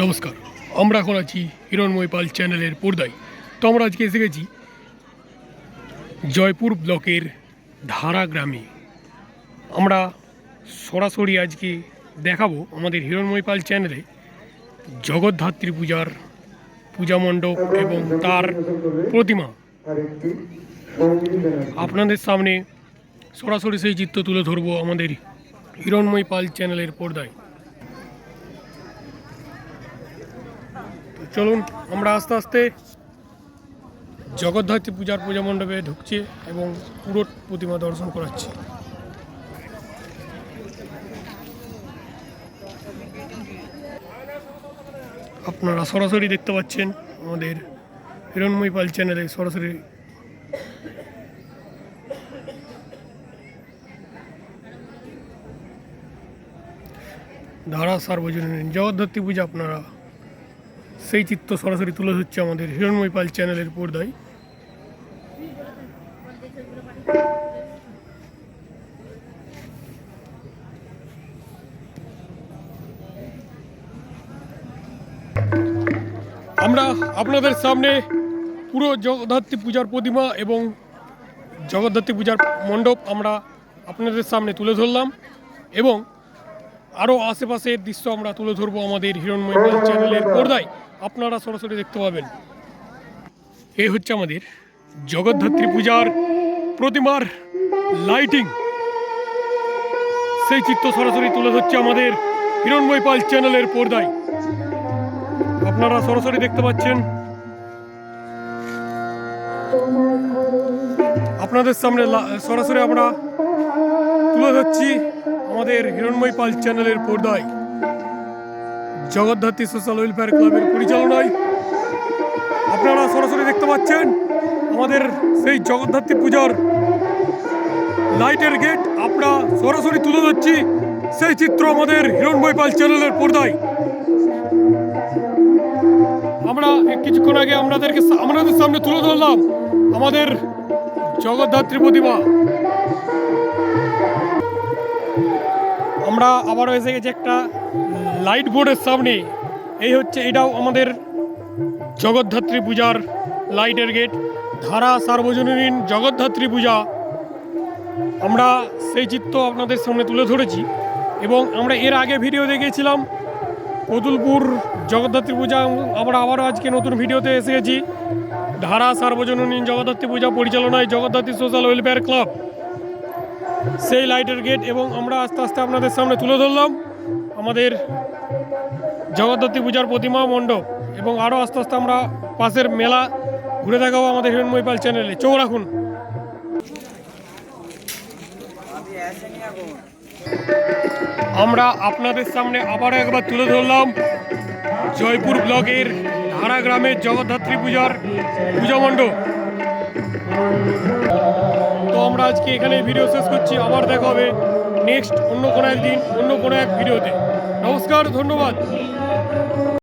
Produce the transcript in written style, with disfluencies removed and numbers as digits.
নমস্কার, আমরা এখন আছি হিরণময় পাল চ্যানেলের পর্দায়। তো আমরা আজকে এসে গেছি জয়পুর ব্লকের ধারা গ্রামে। আমরা সরাসরি আজকে দেখাবো আমাদের হিরণময় পাল চ্যানেলে জগদ্ধাত্রী পূজার পূজা মণ্ডপ এবং তার প্রতিমা আপনাদের সামনে সরাসরি সেই চিত্র তুলে ধরবো আমাদের হিরণময় পাল চ্যানেলের পর্দায়। চলুন আমরা আস্তে আস্তে জগদ্ধাত্রী পূজার পূজা মণ্ডপে ঢুকছি এবং পুরো প্রতিমা দর্শন করাচ্ছি। আপনারা সরাসরি দেখতে পাচ্ছেন আমাদের হিরণময় পাল চ্যানেলে সরাসরি ধারা সার্বজনীন জগদ্ধাত্রী পূজা আপনারা সেই চিত্র সরাসরি তুলে ধরছে আমাদের হিরণময় পাল চ্যানেলের পর্দায়। আমরা আপনাদের সামনে পুরো জগদ্ধাত্রী পূজার প্রতিমা এবং জগদ্ধাত্রী পূজার মণ্ডপ আমরা আপনাদের সামনে তুলে ধরলাম এবং আরও আশেপাশের দৃশ্য আমরা তুলে ধরবো আমাদের হিরণময় পাল চ্যানেলের পর্দায়। আপনারা সরাসরি দেখতে পাবেন। এই হচ্ছে আমাদের জগদ্ধাত্রী পূজার প্রতিমার লাইটিং, সেই চিত্র সরাসরি তুলে ধরছে আমাদের হিরণময় পাল চ্যানেলের পর্দায়। আপনারা সরাসরি দেখতে পাচ্ছেন। আপনাদের সামনে সরাসরি আমরা তুলে ধরছি আমাদের হিরণময় পাল চ্যানেলের পর্দায় জগদ্ধাত্রী সোশ্যাল ওয়েলফেয়ার ক্লাবের পরিচালনায়। আপনারা সরাসরি দেখতে পাচ্ছেন আমাদের সেই জগদ্ধাত্রী পূজার লাইটের গেট আমরা সরাসরি তুলে ধরছি সেই চিত্র আমাদের হিরণময় পাল চ্যানেলের পর্দায়। আমরা কিছুক্ষণ আগে আমাদের সামনে তুলে ধরলাম আমাদের জগদ্ধাত্রী প্রতিমা। আমরা আবারও এসে গেছি একটা লাইট বোর্ডের সামনে। এটাও আমাদের জগদ্ধাত্রী পূজার লাইটের গেট, ধারা সার্বজনীন জগদ্ধাত্রী পূজা। আমরা সেই চিত্র আপনাদের সামনে তুলে ধরেছি এবং আমরা এর আগে ভিডিও দেখিয়েছিলাম কতুলপুর জগদ্ধাত্রী পূজা। আমরা আবারও আজকে নতুন ভিডিওতে এসে গেছি ধারা সার্বজনীন জগদ্ধাত্রী পূজা পরিচালনায় জগদ্ধাত্রী সোশ্যাল ওয়েলফেয়ার ক্লাব, সেই লাইটের গেট। এবং আমরা আস্তে আস্তে আপনাদের সামনে তুলে ধরলাম আমাদের জগদ্ধাত্রী পূজার প্রতিমা মণ্ডপ এবং আরও আস্তে আস্তে আমরা পাশের মেলা ঘুরে দেখাবো আমাদের হিরণময় পাল চ্যানেলে। চোখ রাখুন। আমরা আপনাদের সামনে আবারও একবার তুলে ধরলাম জয়পুর ব্লকের ধারা গ্রামের জগদ্ধাত্রী পূজার পূজা মণ্ডপ। তো আমরা আজকে এখানে ভিডিও শেষ করছি। আবার দেখা হবে নেক্সট অন্য কোনো একদিন অন্য কোনো এক ভিডিওতে। নমস্কার, ধন্যবাদ।